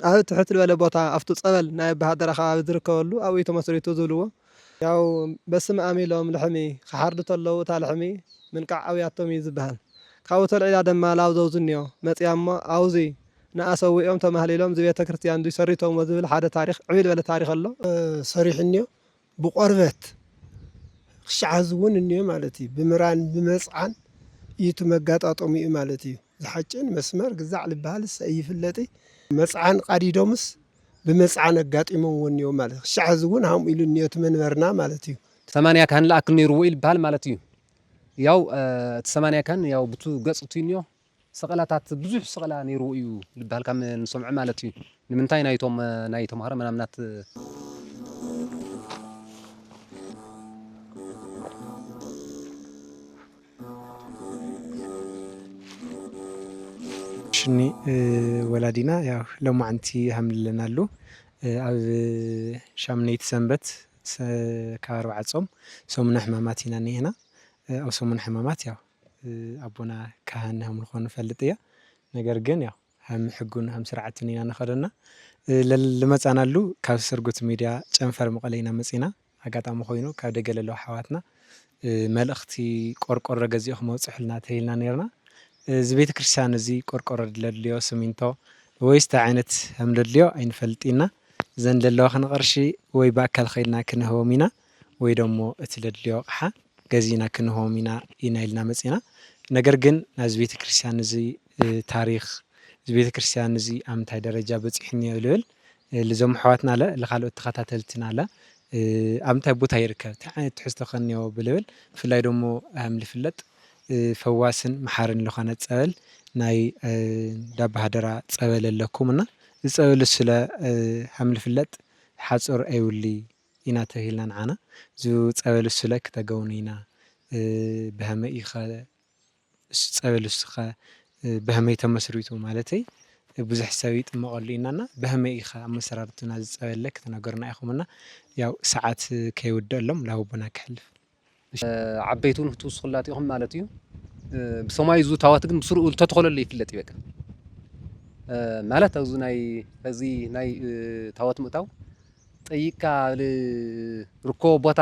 ኣብ ትሕት ዝበለ ቦታ ኣብቲ ፀበል ናይ ባሃደራ ከባቢ ዝርከበሉ ኣብኡ ተመስሪቱ ዝብልዎ ያው በስመ አብ ኢሎም ልሕሚ ክሓርዱ ተለዉ እታ ልሕሚ ምንቃዕ ኣብያቶም እዩ ዝበሃል ካብኡ ተልዒላ ድማ ላብ ዘውዚ እኒኦ መፂያ እሞ ኣብዙ ንኣሰዊኦም ተማህሊሎም እዚ ቤተ ክርስቲያን ዱይ ሰሪቶምዎ ዝብል ሓደ ታሪክ ዕብይ ዝበለ ታሪክ ኣሎ ሰሪሕ እኒኦ ብቆርበት ክሸዓዝ እውን እኒኦ ማለት እዩ ብምራን ብመፅዓን ኢቱ መጋጣጠሙ እዩ ማለት እዩ ዝሓጭን መስመር ግዛዕ ልበሃል ይፍለጥ መፅዓን ቀዲዶምስ ብመፅዓን ኣጋጢሞም እኒኦ ማለት ክሸዓዝ እውን ሃምኡ ኢሉ እኒኦ እቲ መንበርና ማለት እዩ 80 ካህን ዝኣክል ነይሩዎ ይልበሃል ማለት እዩ ያው እቲ 80 ካህን ያው ብቱ ገፅቱ እኒኦ ሰቐላታት ብዙሕ ሰቐላ ነይሩዎ እዩ ልበሃል ከም ንሰምዖ ማለት እዩ ንምንታይ ናይቶም ናይ ተምሃሮ ምናምናት ሽኒ ወላዲና ያው ሎማዓንቲ ሃምልለናሉ ኣብ ሻምነይቲ ሰንበት ካብ 4 ጾም ሰሙነ ሕማማት ኢና ኒህና ኣብ ሰሙነ ሕማማት ያው ኣቦና ካህን ሃም ዝኾኑ ፈልጥ እያ ነገር ግን ያው ሃም ሕጉን ሃም ስርዓትን ኢና ንኸደና ልመፃናሉ ካብ ስርጉት ሚድያ ጨንፈር መቐለ ኢና መፂና ኣጋጣሚ ኮይኑ ካብ ደገ ለለዉ ሓዋትና መልእኽቲ ቆርቆሮ ገዚእኹም መውፅሑልና ተሂልና ነርና እዚ ቤተ ክርስቲያን እዚ ቆርቆሮ ድለድልዮ ስሚንቶ ወይስ እንታይ ዓይነት ከም ደድልዮ ኣይንፈልጥ ኢና ዘን ዘለዋ ኸነቐርሺ ወይ ብኣካል ኸይድና ክንህቦም ኢና ወይ ደሞ እቲ ደድልዮ ኣቕሓ ገዚእና ክንህቦም ኢና ኢልና መፂና ነገር ግን ናዚ ቤተ ክርስቲያን እዚ ታሪክ እዚ ቤተ ክርስቲያን እዚ ኣብ ምንታይ ደረጃ በፂሑ እኒኦ ልብል ልዞም ኣሕዋትና ልኻልኦት ተኸታተልትና ኣብ ምንታይ ቦታ ይርከብ እንታይ ዓይነት ትሕዝቶ ኸ እኒኦ ብልብል ብፍላይ ደሞ ከም ዝፍለጥ ፈዋስን መሓርን ዝኾነ ፀበል ናይ እንዳ ባሃደራ ፀበል ኣለኩምና እዚ ፀበል ስለ ከም ዝፍለጥ ሓፁር ኣይውሊ ኢና ተሂልና ንዓና እዚ ፀበል ስለ ክተገውኑ ኢና ብኸመይ ኢኸ ፀበል እስኸ ብኸመይ ተመስሪቱ ማለተይ ብዙሕ ሰብ ይጥመቐሉ ኢናና ብኸመይ ኢኸ ኣብ መሰራርቱና ዝፀበለ ክትነገሩና ኢኹምና ያው ሰዓት ከይውደአሎም ላቡና ክሕልፍ ዓበይቱ እውን ክትውስኹላት ኢኹም ማለት እዩ ብሰማይ ዙ ታዋት ግን ብስሩኡ ተተኸለሉ ይፍለጥ ይበቃ ማለት ኣብዚ ናይ ታዋት ምእታው ጠይቅካ ርኮ ቦታ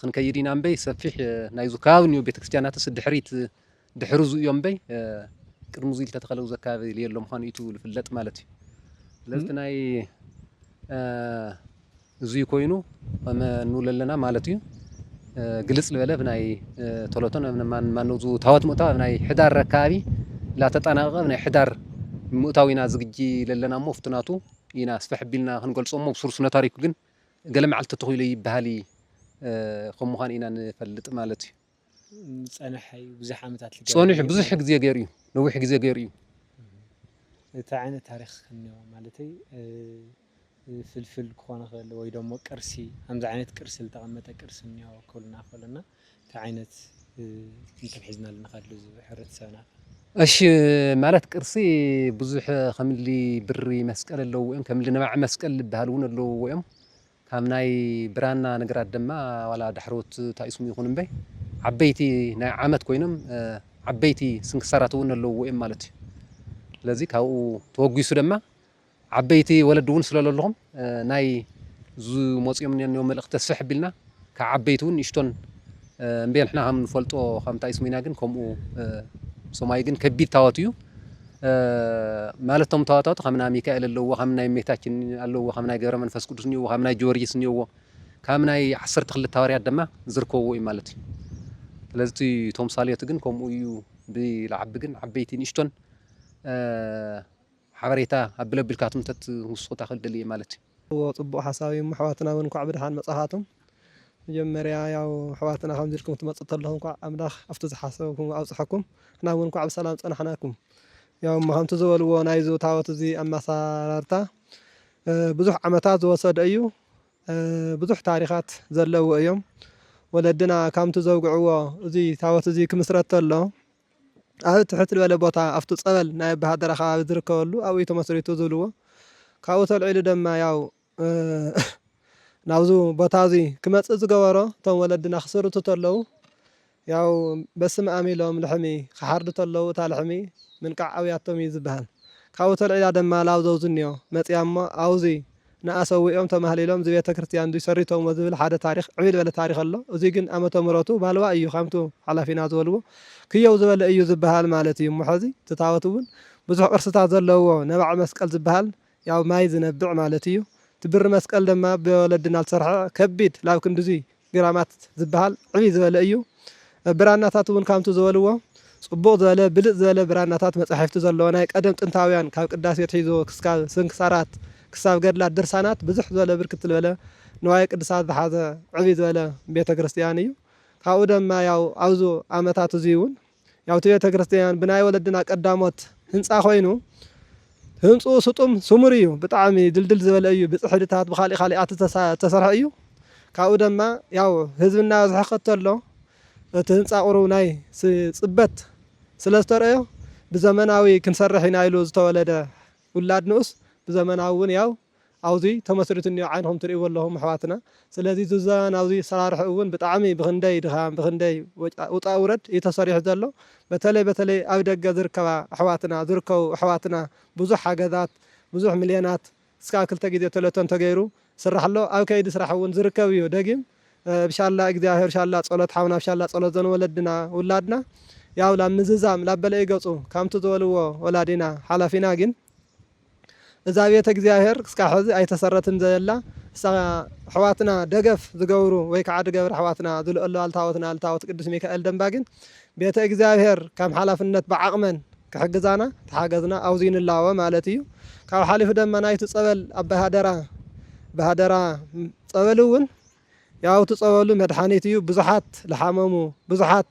ክንከይድ ኢና እምበይ ሰፊሕ ናይ ዙ ከባቢ እኒኦ ቤተክርስትያናትስ ድሕሪት ድሕሪ ዙ እዮም እምበይ ቅድሚ ዙ ዝተተኸለው ዘካባቢ ልየሎ ምዃኑ ኢቱ ዝፍለጥ ማለት እዩ ስለዚ ናይ እዙይ ኮይኑ ከም ንብሎ ኣለና ማለት እዩ ግልጽ ልበለ ብናይ ቶሎቶን ማነው ዙ ታዋት ምእታው ናይ ሕዳር ኣካባቢ ላተጠናቐቐ ብናይ ሕዳር ምእታው ኢና ዝግጂ ለለና እሞ ፍትናቱ ኢና ስፈሕ ቢልና ክንገልጾ እሞ ብሱር ስነ ታሪኩ ግን ገለ መዓልቲ ተኺሉ ይበሃል ከም ምዃኑ ኢና ንፈልጥ ማለት እዩ ፀንሐ ብዙሕ ዓመታት ፀኒሑ ብዙሕ ግዜ ገይሩ እዩ ነዊሕ ግዜ ገይሩ እዩ እቲ ዓይነት ታሪክ እኒኦ ማለተይ ፍልፍል ክኾን ይኽእል ወይ ደሞ ቅርሲ ከምዚ ዓይነት ቅርሲ ዝተቐመጠ ቅርሲ እኒኦ ክብሉና ከለና እንታይ ዓይነት እንተምሒዝና ንኸድሉ ሕብረተሰብና እሺ ማለት ቅርሲ ብዙሕ ከምሊ ብሪ መስቀል ኣለዎ እዮም ከምሊ ነባዕ መስቀል ዝበሃል እውን ኣለዎ እዮም ካብ ናይ ብራና ነገራት ድማ ዋላ ዳሕሮት ታይስሙ ይኹን እምበይ ዓበይቲ ናይ ዓመት ኮይኖም ዓበይቲ ስንክሳራት እውን ኣለዎ እዮም ማለት እዩ ስለዚ ካብኡ ተወጊሱ ድማ ዓበይቲ ወለድ እውን ስለለለኹም ናይ ዝመፅኦም እኒኦ መልእኽቲ ተስፍሕ ቢልና ካብ ዓበይቲ እውን ንእሽቶን እምበይ ንሕና ከም ንፈልጦ ከም ታይስሙ ኢና ግን ከምኡ ሰማይ ግን ከቢድ ታዋት እዩ ማለቶም ታዋታት ከም ናይ ሚካኤል ኣለዎ ከም ናይ እመቤታችን ኣለዎ ከም ናይ ገብረ መንፈስ ቅዱስ እኒዎ ከም ናይ ጆርጅስ እኒዎ ከም ናይ 12 ሃዋርያት ድማ ዝርከብዎ እዩ ማለት እዩ ስለዚ ተምሳሌቱ ግን ከምኡ እዩ ብላዓቢ ግን ዓበይቲ ንእሽቶን ሓበሬታ ኣበለብልካ ትምተት ውስኹ ታኽል ደልየ ማለት እዩ ፅቡቕ ሓሳብ እዩ ኣሕዋትና እውን እንኳዕ ብድሓን መፅኻቶም መጀመርያ ያው ኣሕዋትና ከምዚ ኢልኩም ትመፅእ ተለኹም እንኳዕ ኣምላኽ ኣብቲ ዝሓሰብኩም ኣብፅሐኩም ንሕና እውን እንኳዕ ብሰላም ፀናሕናኩም ያው እሞ ከምቲ ዝበልዎ ናይዚ ታቦት እዚ ኣመሰራርታ ብዙሕ ዓመታት ዝወሰደ እዩ ብዙሕ ታሪኻት ዘለዎ እዮም ወለድና ከምቲ ዘውግዕዎ እዚ ታቦት እዚ ክምስረት ተሎ ኣብ ትሕት ዝበለ ቦታ ኣብቲ ፀበል ናይ ባሃደራ ከባቢ ዝርከበሉ ኣብኡ ተመስሪቱ ዝብልዎ ካብኡ ተልዒሉ ድማ ያው ናብዚ ቦታ እዚ ክመፅእ ዝገበሮ እቶም ወለድና ክስርቱ ተለዉ ያው በስመ አብ ኢሎም ልሕሚ ክሓርዱ ተለዉ እታ ልሕሚ ምንቃዕ ኣብያቶም እዩ ዝበሃል ካብኡ ተልዒላ ድማ ላብ ዘውዝኒዮ መፅያ እሞ ኣብዙ ንኣሰዊኦም ተማህሊሎም እዚ ቤተ ክርስቲያን እዚ ሰሪቶሞ ዝብል ሓደ ታሪክ ዕብል ዝበለ ታሪክ ኣሎ እዚ ግን ዓመተ ምሕረቱ ባልዋ እዩ ከምቱ ሓላፊና ዝበልዎ ክየው ዝበለ እዩ ዝበሃል ማለት እዩ እሞ ሕዚ እቲ ታቦት እውን ብዙሕ ቅርስታት ዘለዎ ነባዕ መስቀል ዝበሃል ያው ማይ ዝነብዕ ማለት እዩ እቲ ብሪ መስቀል ድማ ብወለድና ዝሰርሐ ከቢድ ላብ ክንዲዚ ግራማት ዝበሃል ዕብይ ዝበለ እዩ ብራናታት እውን ከምቱ ዝበልዎ ጽቡቕ ዝበለ ብልጥ ዝበለ ብራናታት መጻሕፍቲ ዘለዎ ናይ ቀደም ጥንታውያን ካብ ቅዳሴት ሒዞ ክሳብ ስንክሳራት ክሳብ ገድላት ድርሳናት ብዙሕ ዝበለ ብርክት ዝበለ ንዋየ ቅድሳት ዝሓዘ ዕብይ ዝበለ ቤተ ክርስቲያን እዩ ካብኡ ድማ ያው ኣብዙ ዓመታት እዚ እውን ያው እቲ ቤተ ክርስቲያን ብናይ ወለድና ቀዳሞት ህንፃ ኮይኑ ህንፁ ስጡም ስሙር እዩ ብጣዕሚ ድልድል ዝበለ እዩ ብፅሕድታት ብካሊእ ካሊኣት ዝተሰርሐ እዩ ካብኡ ድማ ያው ህዝብና ዝሕኸተሎ እቲ ህንፃ ቁሩብ ናይ ፅበት ስለ ዝተረአዮ ብዘመናዊ ክንሰርሕ ኢና ኢሉ ዝተወለደ ውላድ ንኡስ ብዘመናዊ እውን ያው ኣብዚ ተመስሪቱ እኒኦ ዓይንኩም ትርእይዎ ኣለኹም ኣሕዋትና ስለዚ እዚ ዘመናዊ ሰራርሑ እውን ብጣዕሚ ብክንደይ ድኻም ብክንደይ ውጣ ውረድ እዩ ተሰሪሑ ዘሎ በተለይ ኣብ ደገ ዝርከቡ ኣሕዋትና ብዙሕ ሓገዛት ብዙሕ ሚልዮናት እስካብ 2 ግዜ ተለቶን ተገይሩ ስራሕ ኣሎ ኣብ ከይዲ ስራሕ እውን ዝርከብ እዩ ደጊም ብሻላ እግዚኣብሔር ሻላ ጸሎት ሓውና ብሻላ ጸሎት ዘንወለድና ውላድና ያው ላብ ምዝዛም ላብ በለይ ገጹ ከምቱ ዝበልዎ ወላዲና ሓላፊና ግን እዛ ቤተ እግዚኣብሔር ክሳብ ሕዚ ኣይተሰረትን ዘላ ኣሕዋትና ደገፍ ዝገብሩ ወይ ከዓ ድገብር ኣሕዋትና ዝልአሉ ኣልታወትና ኣልታወት ቅዱስ ሚካኤል ደንባ ግን ቤተ እግዚኣብሔር ከም ሓላፍነት ብዓቕመን ክሕግዛና ተሓገዝና ኣብዙ ንላወ ማለት እዩ ካብ ሓሊፉ ድማ ናይቲ ፀበል ኣብ ባሃደራ ፀበል እውን ያው እቲ ፀበሉ መድሓኒት እዩ ብዙሓት ዝሓመሙ ብዙሓት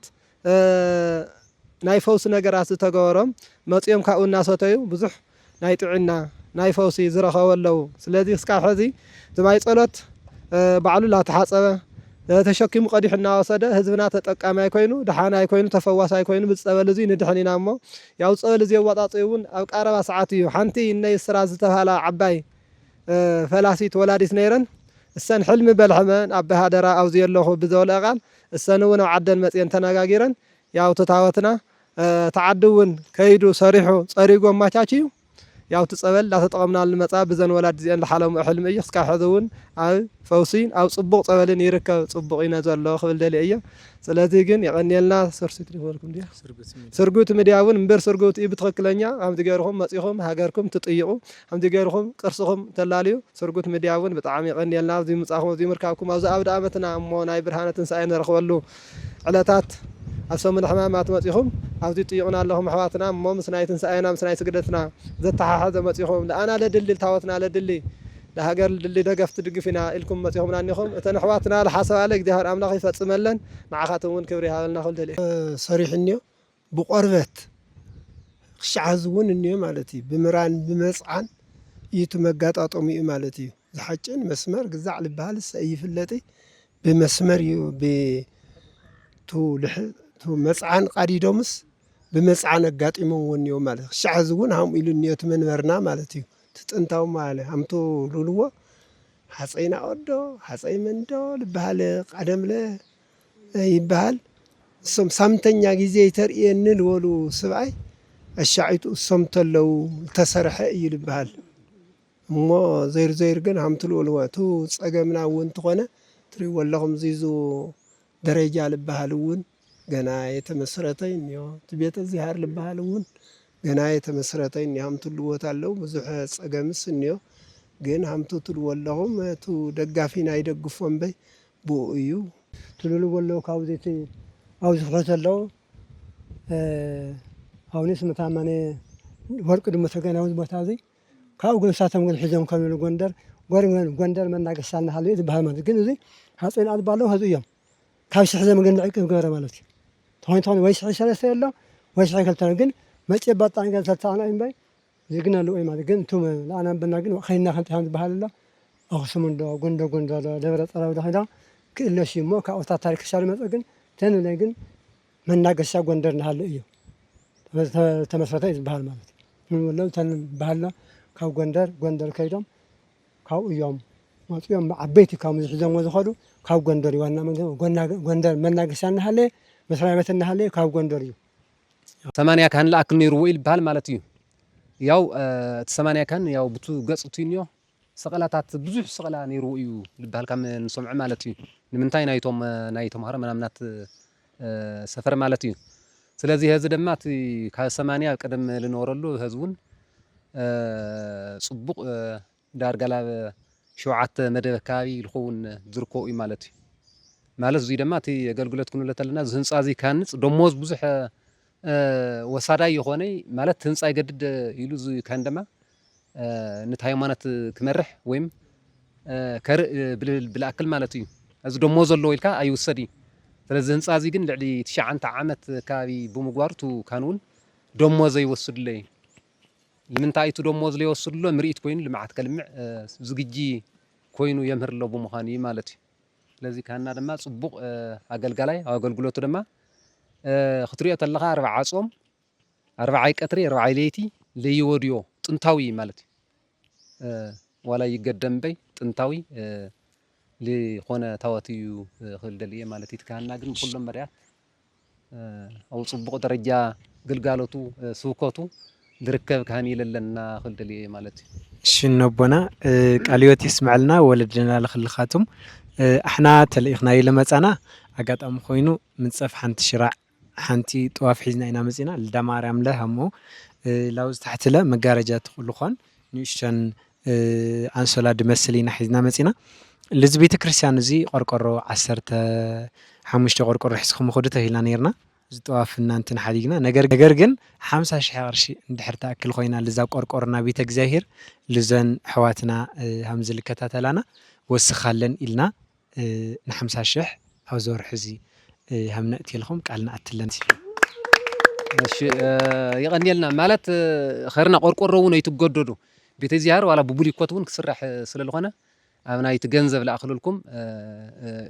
ናይ ፈውሲ ነገራት ዝተገበሮም መፅኦም ካብኡ እናሰተዩ ብዙሕ ናይ ጥዕና ናይ ፈውሲ ዝረኸቡ ኣለዉ ስለዚ ክሳብ ሕዚ ዝማይ ጸሎት ባዕሉ ላተሓፀበ ተሸኪሙ ቀዲሑ እናወሰደ ህዝብና ተጠቃሚ ኣይኮይኑ ድሓና ኣይኮይኑ ተፈዋስ ኣይኮይኑ ብፀበል እዚ ንድሕን ኢና እሞ ያው ፀበል እዚ የወጣፅኡ እውን ኣብ ቀረባ ሰዓት እዩ ሓንቲ ናይ ስራ ዝተባሃላ ዓባይ ፈላሲት ወላዲት ነይረን እሰን ሕልሚ በልሕመን ኣብ ባሃደራ ኣብዚ ኣለኹ ብዘበለ ቃል እሰን እውን ኣብ ዓደን መፅአን ተነጋጊረን ያው ተታወትና ተዓዲ እውን ከይዱ ሰሪሑ ፀሪጎ ማቻች እዩ ያው ትጸበል ላተጠቀምናሉ መጻ ብዘን ወላድ ዚአን ለሓለሙ ሕልሚ እዩ ክሳብ ሕዚ እውን ኣብ ፈውሲን ኣብ ጽቡቕ ፀበልን ይርከብ ጽቡቕ ኢና ዘሎ ክብል ደልየ እየ ስለዚ ግን የቀኒየልና ስርሲት ይፈልኩም ዲያ ስርጉት ሚድያ እውን እምበር ስርጉት እዩ ብትክክለኛ ከምዚ ገይርኩም መጺኹም ሃገርኩም ትጥይቁ ከምዚ ገይርኩም ቅርስኩም ተላልዩ ስርጉት ሚድያ እውን ብጣዕሚ የቀኒየልና እዚ ምጻኹም እዚ ምርካብኩም ኣብዚ ኣብ ዳኣመትና እሞ ናይ ብርሃነ ትንሳኤ ንረኽበሉ ዕለታት ኣብ ሰሙን ሕማማት መጺኹም ኣብዚ ጥይቁና ኣለኹም ኣሕዋትና እሞ ምስ ናይ ትንሳኤና ምስ ናይ ስግደትና ዘተሓሓዘ መጺኹም ለኣና ለድሊ ታወትና ለድሊ ለሃገር ለድሊ ደገፍቲ ድግፊና ኢልኩም መጺኹም ናኒኹም እተን ኣሕዋትና ለሓሰባለ እግዚኣብሔር ኣምላኽ ይፈጽመለን ንዓኻትም እውን ክብሪ ይሃበልና ክብል ደልየ ሰሪሕ እኒኦ ብቆርበት ክሸዓዝ እውን እኒኦ ማለት እዩ ብምራን ብመፅዓን እዩ መጋጣጠሙ እዩ ማለት እዩ ዝሓጭን መስመር ግዛዕ ልበሃል ይፍለጥ ብመስመር እዩ መፅዓን ቃዲዶምስ ብመፅዓን ኣጋጢሞም ወኒኦ ማለት ክሸዓዝ እውን ሃምኡ ኢሉ እኒኦ መንበርና ማለት እዩ ትጥንታዊ ማለት ሃምቶ ልብልዎ ሓፀይና ወዶ ሓፀይ መንዶ ልበሃል ቀደምለ ይበሃል እሶም ሳምንተኛ ጊዜ ተርእየኒ ልበሉ ስብኣይ ኣሻዒቱ እሶም ተለው ዝተሰርሐ እዩ ልበሃል እሞ ዘይር ግን ሃምቲ ልበልዎ እቲ ፀገምና እውን እንተኾነ ትርእይዎ ኣለኹም ዚዙ ደረጃ ልበሃል እውን ገና የተመሰረተ እኒኦ እቲ ቤተ እግዚአብሔር ልበሃል እውን ገና የተመሰረተ እኒኦ ሃምቱ ልወት ኣለው ብዙሕ ፀገምስ እኒኦ ግን ሃምቱ ትልዎ ኣለኹም እቲ ደጋፊና ይደግፎም በይ ብኡ እዩ ትልልዎ ኣለዉ ካብዚ ኣብዚ ፍሕት ኣለዉ ኣብኒ ስምታመነ ወርቂ ድሞ ተገናዊ ቦታ እዚ ካብኡ ግን ሳቶም ግን ሒዞም ከሚሉ ጎንደር መናገሻ እናሃለዩ ዝበሃል ማለት ግን እዚ ሃፀይ ኣልባለው ህዙ እዮም ካብ ሽሕ ዘመን ዕቅብ ገበረ ማለት እዩ ተኾይን ወይ ሽሕ ሰለስተ ኣሎ ወይ ሽሕ ክልተ ግን መጭ ባጣን ገን ተታና እምበይ ዝግና ለው ማለት ግን ቱም ለአና በና ግን ኸይና ከንት ዝበሃል ኣሎ ኣክሱም እንዶ ጎንደር ደብረ ፀራው ዳኺዳ ክእለሽ እሞ ካብታ ታሪክ ሻል መፀ ግን ተንላይ ግን መናገሻ ጎንደር እናሃለ እዩ ተመስረተ ዝበሃል ማለት እዩ ምን ወለው ተን ባህልና ካብ ጎንደር ከይዶም ካብ እዮም መፅኦም ዓበይቲ ካብ ዝሕዘሞ ዝኸዱ ካብ ጎንደር ዋና ጎንደር መናገሻ እናሃለ መስሪያ ቤት እናሃለ ካብ ጎንደር እዩ 80 ካህን ለኣክል ነይሩዎ ይልበሃል ማለት እዩ ያው ተሰማንያ ካን ያው ብቱ ገጽቱ ይንዮ ሰቀላታት ብዙሕ ሰቀላ ነይሩ እዩ ልባል ከም ንሰምዕ ማለት እዩ ንምንታይ ናይቶም ሃረ ምናምናት ሰፈር ማለት እዩ ስለዚህ ህዝብ ድማ እቲ ካብ 80 ቀደም ልነበረሉ ህዝቡን ጽቡቕ ዳርጋ ላብ 7 መደብ ከባቢ ልኸውን ዝርከቡ እዩ ማለት እዩ ማለት እዚ ድማ እቲ አገልግሎት ክንብለት ኣለና እዚ ህንፃ እዚ ካንጽ ደሞዝ ብዙሕ ወሳዳይ የሆነ ማለት ህንፃ ይገድድ ኢሉ እዚ ካን ድማ ነቲ ሃይማኖት ክመርሕ ወይም ከርኢ ብላክል ማለት እዩ እዚ ደሞዝ ዘለዎ ኢልካ ኣይውሰድ እዩ ስለዚ ህንፃ እዚ ግን ልዕሊ 9 ዓመት ከባቢ ብምግባርቱ ካንውን ደሞዝ ይወስድለይ ንምንታይ እቲ ደሞዝ ዘይወስድሎ ምርኢት ኮይኑ ልምዓት ከልምዕ ዝግጂ ኮይኑ የምህርሎ ብምዃኑ እዩ ማለት እዩ ስለዚ ካና ድማ ጽቡቕ ኣገልጋላይ ኣገልግሎቱ ድማ ክትሪኦ ተለኻ 40 ጾም 40 ቀትሪ 40 ለይቲ ለይወድዮ ጥንታዊ ማለት እዩ ዋላ ይገደም በይ ጥንታዊ لخونه تواتيو خلدليه مالتي تكانا ግን ሁሉም መሪያት او ጽቡቕ ደረጃ ግልጋሎቱ ስውከቱ ዝርከብ ካህን የለለና خلدليه ማለት ሽነቦና ቃልዮት ይስማዕልና ወለድና ለኽልኻቱም احنا ተልኢኽና ይለመጻና አጋጣሚ ኮይኑ ምንጸፍ ሓንቲ ሽራዕ ሓንቲ ጥዋፍ ሒዝና ኢና መጺና ለዳማርያም ለሃሞ ላውዝ ታሕትለ መጋረጃ ትኹልኾን ንሽተን አንሶላ ድመስሊና ሒዝና መጺና لز بيت كريستيان زي قرقرو 15 قرقرو حسكم خدو تهيلا نيرنا زطوافنا انتن حديقنا نجر جن 50,000 قرش اندحر تاكل خوينا لزا قرقرنا بيت እግዚአብሔር لزن حواتنا همز الكتاتلانا وسخالن إلنا ن 50,000 او زور حزي هم ناتي لكم قالنا اتلن እሺ ይቀኒልና ማለት خيرنا قرقرو ነው ይትገደዱ ቤተ እግዚአብሔር ዋላ በቡሊኮቱን ክስራሕ ስለለኾነ ኣብናይ ትገንዘብ ላእኽልልኩም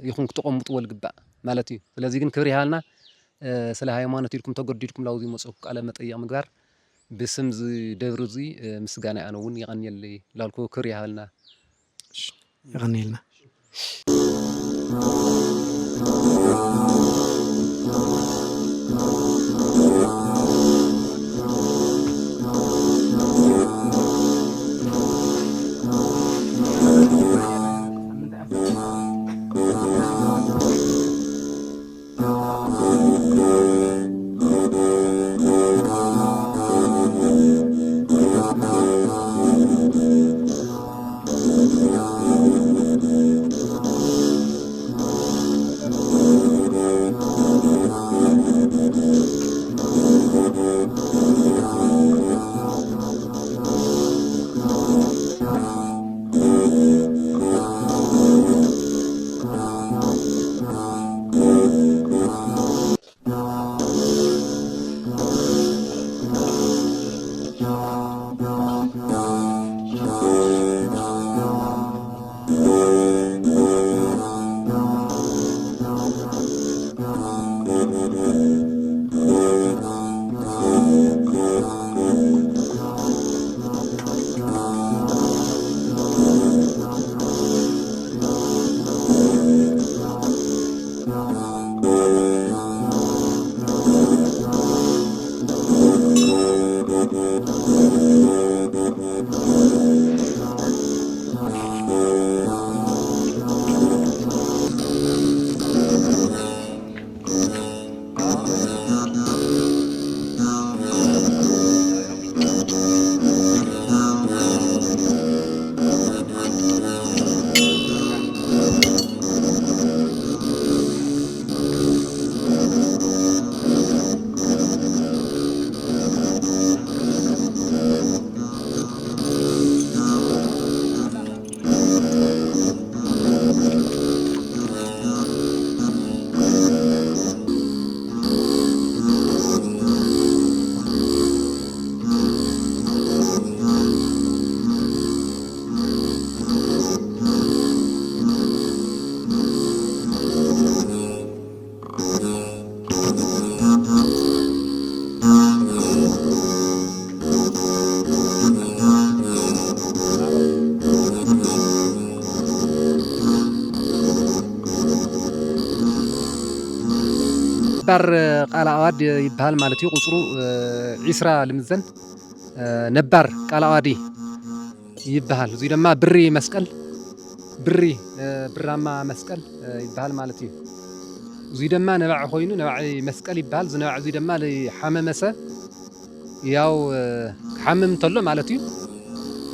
ይኹን ክትቆምጡ ወልግባእ ማለት እዩ ስለዚህ ግን ክብሪ ሃልና ስለ ሃይማኖት ኢልኩም ተገዲድኩም ላውዚ መጽኡ ቃለ መጠይቅ ምግባር ብስም ደብሩ እዚ ምስጋና ኣነውን ይቀኒል ላልኩ ክብሪ ሃልና ይቀኒልና بار قال أواد يبهال مالتي قصرو عسرة لمزن ነባር ቃላዋዲ ይባሃል እዚ ድማ ብሪ መስቀል ብሪ ብራማ መስቀል ይባሃል ማለት እዩ እዚ ድማ ነባዕ ኮይኑ ነባዕ መስቀል ይባሃል እዚ ነባዕ እዚ ድማ ለሓመመሰ ያው ክሓምም ተሎ ማለት እዩ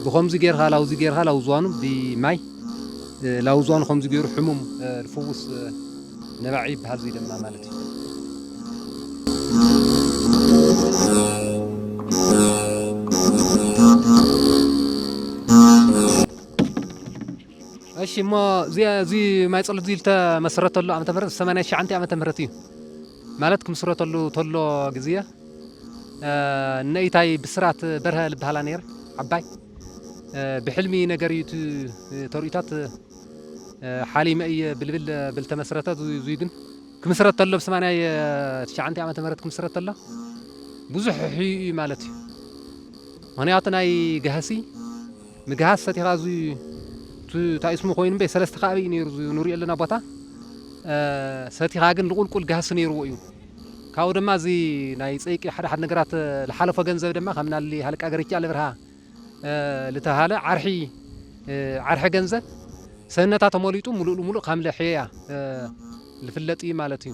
ብኸምዚ ጌርካ ላውዚ ጌርካ ላውዝዋኑ ብማይ ላውዝዋኑ ከምዚ ገይሩ ሕሙም ዝፍውስ ነባዕ ይባሃል እዚ ድማ ማለት እዩ እሺ ሞ እዚ ማይ ጸሎት እዚ ተመስረተሉ ዓመተ ምህረት 89 ዓመተ ምህረት እዩ ማለት ክምስረተሉ ተሎ ግዜ ነይታይ ብስራት በርሀ ልበሃላ ነይር ዓባይ ብሕልሚ ነገር እዩ ተርእታት ሓሊመ እየ ብልብል ብልተመስረተት እዚ ግን ክምስረት ተሎ ብ89 ዓመተ ምህረት ክምስረት ተሎ ብዙሕ እዩ ማለት እዩ ምክንያቱ ናይ ገሃሲ ምግሃስ ሰቲኻ እዚ ታይስሙ ኮይኑ በ3 ከባቢ ነይሩ ንሪኦ ኣለና ቦታ ሰቲኻ ግን ልቁልቁል ገሃሲ ነይርዎ እዩ ካብኡ ድማ እዚ ናይ ፀይቂ ሓደ ነገራት ዝሓለፈ ገንዘብ ድማ ከምናሊ ሃለቃ ገረቻ ለብርሃ ልተሃለ ዓርሒ ገንዘብ ሰነታ ተመሊጡ ሙሉእ ከም ለሕያ ልፍለጥ እዩ ማለት እዩ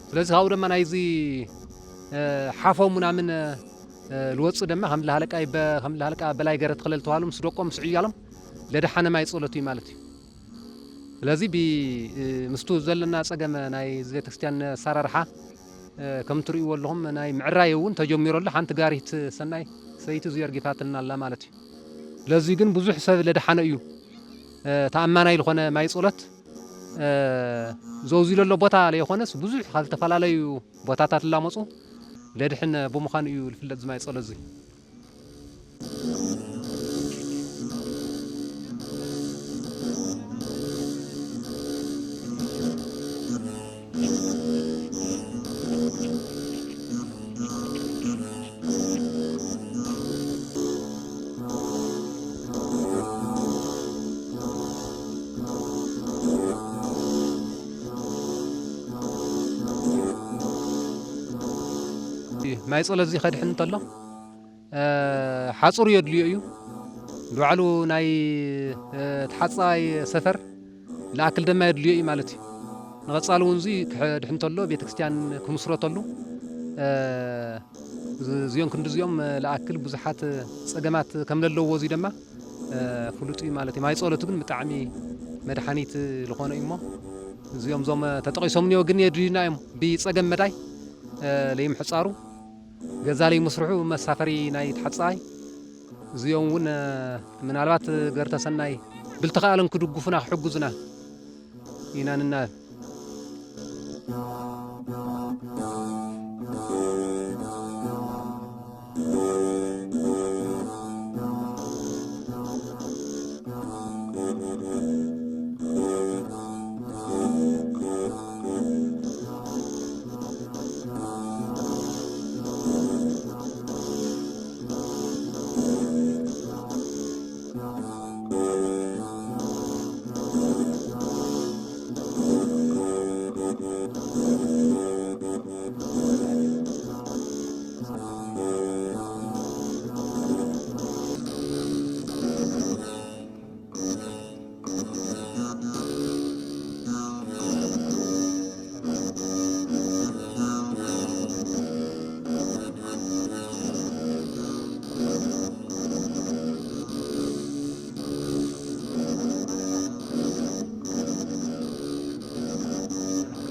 ስለዚ ካብኡ ድማ ናይዚ ሓፎም ምናምን ልወፅእ ድማ ከም ለሃለቃ በላይ ገረት ክለል ተባሃሉ ምስ ደቆም ምስ ዕያሎም ለደሓነ ማይ ጸሎት እዩ ማለት እዩ ስለዚ ምስቱ ዘለና ፀገም ናይ ቤተክርስትያን ኣሰራርሓ ከም ትርእይዎ ኣለኹም ናይ ምዕራይ እውን ተጀሚሩሉ ሓንቲ ጋሪት ሰናይ ሰይቲ ዝየርጊፋትና ኣላ ማለት እዩ ስለዚ ግን ብዙሕ ሰብ ለደሓነ እዩ ተኣማናይ ዝኾነ ማይ ጸሎት ዘውዚሉ ዘሎ ቦታ ለይኾነስ ብዙሕ ካብ ዝተፈላለዩ ቦታታት ላመፁ ለድሕን ብምዃኑ እዩ ዝፍለጥ ዝማይ ጸሎት እዚ ማይ ጸሎት እዚ ከድሕን እንተሎ ሓፁር የድልዮ እዩ ብባዕሉ ናይ ተሓፃይ ሰፈር ለኣክል ድማ የድልዮ እዩ ማለት እዩ ንቐፃሊ እውን እዚ ክድሕን እንተሎ ቤተክርስትያን ክምስረተሉ እዚኦም ክንዲ እዚኦም ለኣክል ብዙሓት ፀገማት ከም ዘለዎ እዚ ድማ ፍሉጥ እዩ ማለት እዩ ማይ ጸሎት ግን ብጣዕሚ መድሓኒት ዝኾነ እዩ እሞ እዚኦም ዞም ተጠቂሶም እኒኦ ግን የድልዩና እዮም ብፀገም መዳይ ለይምሕፃሩ ገዛ ላይ መስርሑ መሳፈሪ ናይ ተሓፃይ እዚኦም እውን ምናልባት ገርተ ሰናይ ብልተኻኣለን ክድጉፉና ክሕጉዙና ኢና ንናበብ